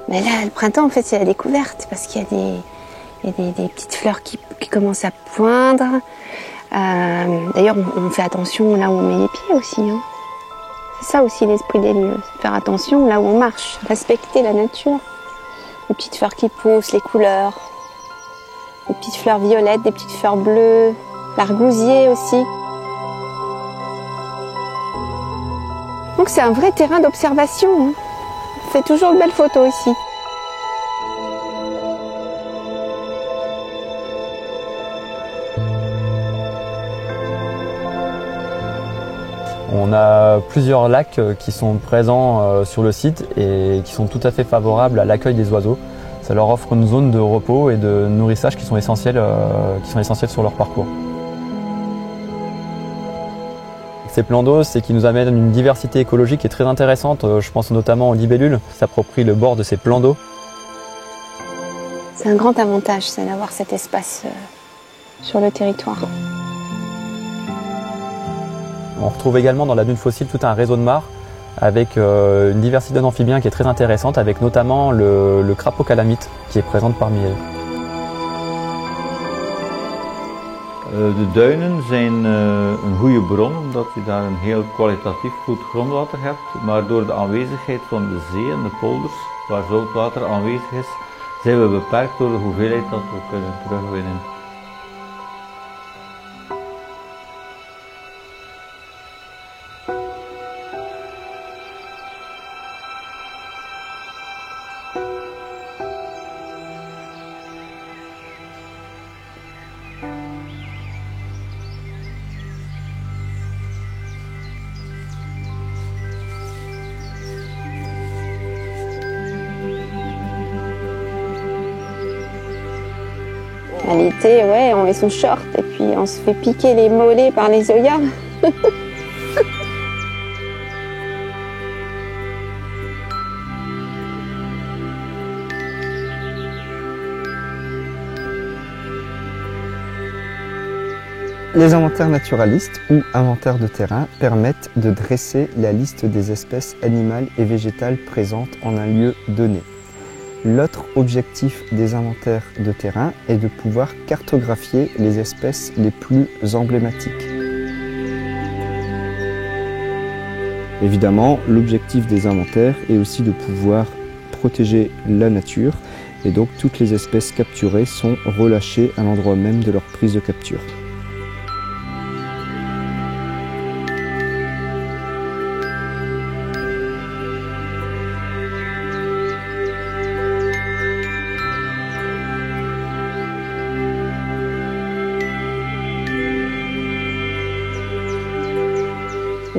Mais là, le printemps, en fait, c'est la découverte parce qu'il y a des petites fleurs qui commencent à poindre. D'ailleurs, on fait attention là où on met les pieds aussi. Hein. C'est ça aussi l'esprit des lieux, c'est faire attention là où on marche, respecter la nature. Les petites fleurs qui poussent, les couleurs, les petites fleurs violettes, des petites fleurs bleues, l'argousier aussi. Donc c'est un vrai terrain d'observation. Hein. On fait toujours de belles photos ici. On a plusieurs lacs qui sont présents sur le site et qui sont tout à fait favorables à l'accueil des oiseaux. Ça leur offre une zone de repos et de nourrissage qui sont essentiels sur leur parcours. Ces plans d'eau, c'est qu'ils nous amènent une diversité écologique qui est très intéressante. Je pense notamment aux libellules qui s'approprient le bord de ces plans d'eau. C'est un grand avantage, c'est d'avoir cet espace sur le territoire. On retrouve également dans la dune fossile tout un réseau de mares avec une diversité d'amphibiens qui est très intéressante, avec notamment le crapaud calamite qui est présent parmi elles. De duinen zijn een goede bron omdat je daar een heel kwalitatief goed grondwater hebt, maar door de aanwezigheid van de zee en de polders, waar zoutwater aanwezig is, zijn we beperkt door de hoeveelheid dat we kunnen terugwinnen. À l'été, ouais, on met son short et puis on se fait piquer les mollets par les œillats. Les inventaires naturalistes ou inventaires de terrain permettent de dresser la liste des espèces animales et végétales présentes en un lieu donné. L'autre objectif des inventaires de terrain est de pouvoir cartographier les espèces les plus emblématiques. Évidemment, l'objectif des inventaires est aussi de pouvoir protéger la nature et donc toutes les espèces capturées sont relâchées à l'endroit même de leur prise de capture.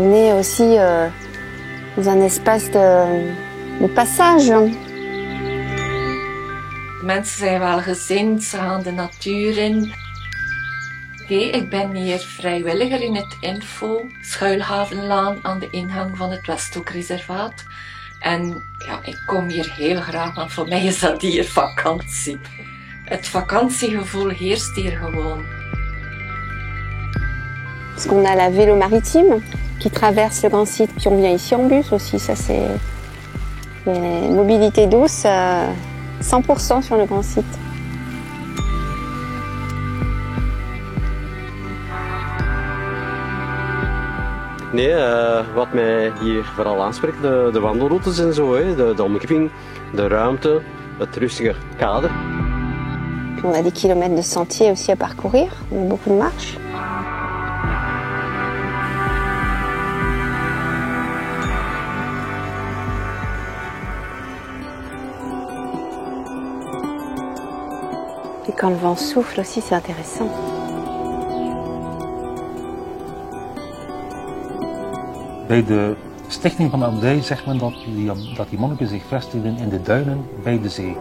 On est aussi dans un espace de passage. De mensen zijn wel gezind, ze gaan de natuur in. Oké, ik ben hier vrijwilliger in het Info, Schuilhavenlaan aan de ingang van het Westhoekreservaat. En ja, ik kom hier heel graag, want voor mij is dat hier vakantie. Het vakantiegevoel heerst hier gewoon. Parce qu'on a la vélo maritime qui traverse le grand site, puis on vient ici en bus aussi, ça c'est mobilité douce 100% sur le grand site. Nee, wat mij hier vooral aanspreekt, de wandelroutes en zo, de omgeving, de ruimte, het rustige kader. Puis on a des kilomètres de sentiers aussi à parcourir, on a beaucoup de marches. Et quand le vent souffle aussi, c'est intéressant. Bij de stichting van de abdij zegt men dat die monniken zich vestigden in de duinen bij de zee.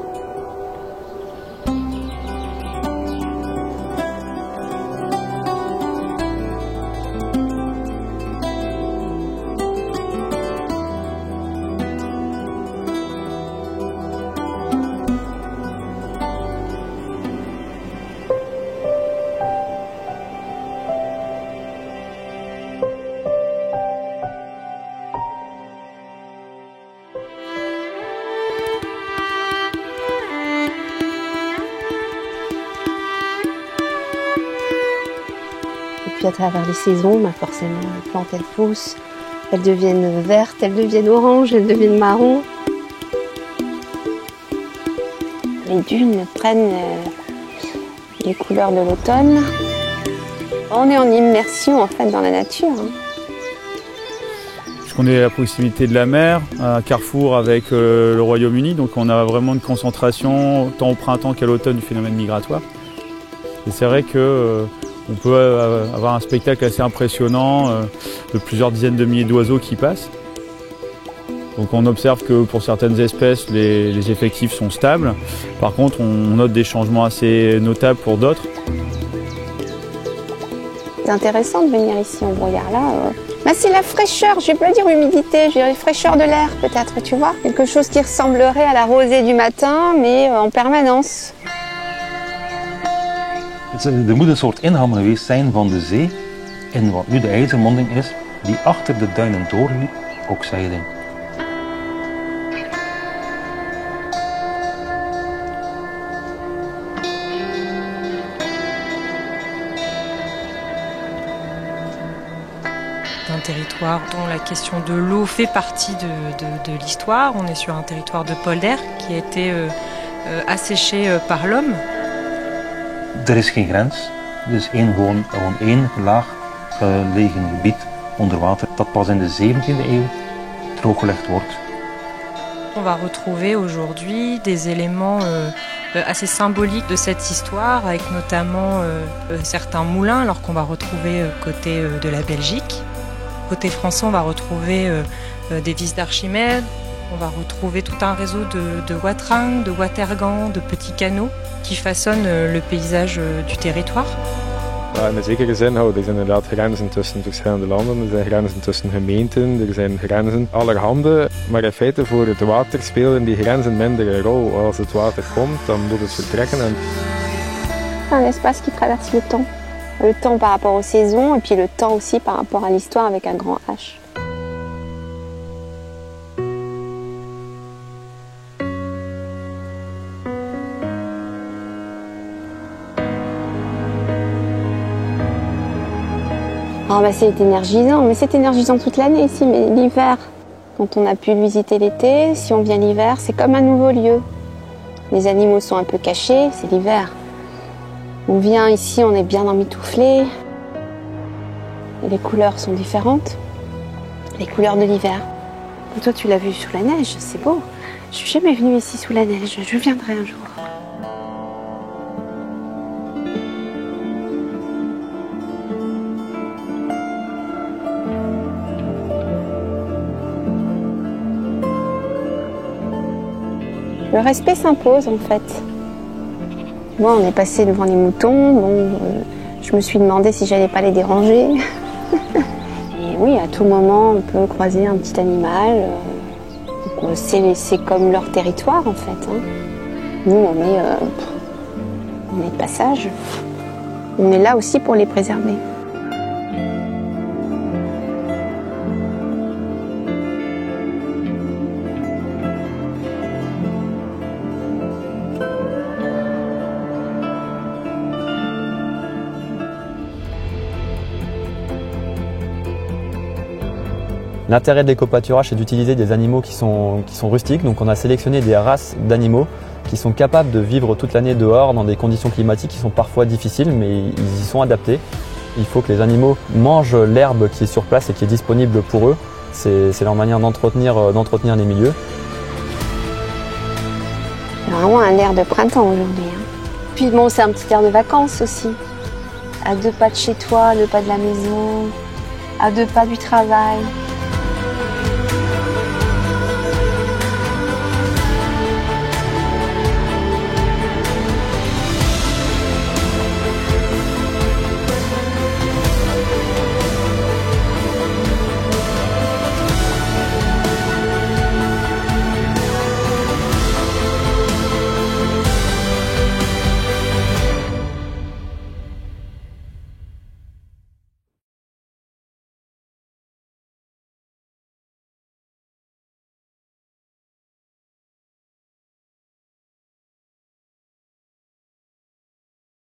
puis à travers les saisons, forcément, les plantes elles poussent, elles deviennent vertes, elles deviennent oranges, elles deviennent marron. Les dunes prennent les couleurs de l'automne. On est en immersion en fait dans la nature. On est à proximité de la mer, à carrefour avec le Royaume-Uni, donc on a vraiment une concentration tant au printemps qu'à l'automne du phénomène migratoire. Et c'est vrai qu'on peut avoir un spectacle assez impressionnant de plusieurs dizaines de milliers d'oiseaux qui passent. Donc on observe que pour certaines espèces, les effectifs sont stables. Par contre, on note des changements assez notables pour d'autres. C'est intéressant de venir ici en brouillard là. C'est la fraîcheur, je vais pas dire humidité, je vais dire fraîcheur de l'air peut-être, tu vois. Quelque chose qui ressemblerait à la rosée du matin, mais en permanence. Er moet een soort inham geweest zijn van de zee, in wat nu de IJzermonding is, die achter de duinen doorliep, ook zeilen. Un territoire dont la question de l'eau fait partie de l'histoire. On est sur un territoire de polder qui a été asséché par l'homme. Er is geen grens. Er is gewoon één laag gelegen gebied onder water dat pas in de 17e eeuw drooggelegd wordt. On va retrouver aujourd'hui des éléments assez symboliques de cette histoire, avec notamment certains moulins, alors qu'on va retrouver côté de la Belgique. Côté français, on va retrouver des vis d'Archimède, on va retrouver tout un réseau de waterang, de watergans, de petits canaux qui façonnent le paysage du territoire. In een zekere zin houden er inderdaad grenzen tussen verschillende landen, er zijn grenzen tussen gemeenten, er zijn grenzen allerhande. Maar in feite voor het water spelen die grenzen minder een rol. Als het water komt, dan moet het vertrekken. Un espace qui traverse le temps. Le temps par rapport aux saisons et puis le temps aussi par rapport à l'histoire avec un grand H. C'est énergisant, mais c'est énergisant toute l'année ici, mais l'hiver, quand on a pu visiter l'été, si on vient l'hiver, c'est comme un nouveau lieu. Les animaux sont un peu cachés, c'est l'hiver. On vient ici, on est bien emmitouflé. Les couleurs sont différentes. Les couleurs de l'hiver. Toi, tu l'as vu sous la neige, c'est beau. Je suis jamais venue ici sous la neige, je viendrai un jour. Le respect s'impose en fait. Moi, on est passé devant les moutons, je me suis demandé si j'allais pas les déranger. Et oui, à tout moment, on peut croiser un petit animal. C'est comme leur territoire en fait. Nous, on est de passage. On est là aussi pour les préserver. L'intérêt de l'éco-pâturage, c'est d'utiliser des animaux qui sont rustiques. Donc on a sélectionné des races d'animaux qui sont capables de vivre toute l'année dehors dans des conditions climatiques qui sont parfois difficiles, mais ils y sont adaptés. Il faut que les animaux mangent l'herbe qui est sur place et qui est disponible pour eux. C'est leur manière d'entretenir les milieux. Il y a vraiment un air de printemps aujourd'hui. Puis bon, c'est un petit air de vacances aussi. À 2 pas de chez toi, à 2 pas de la maison, à 2 pas du travail.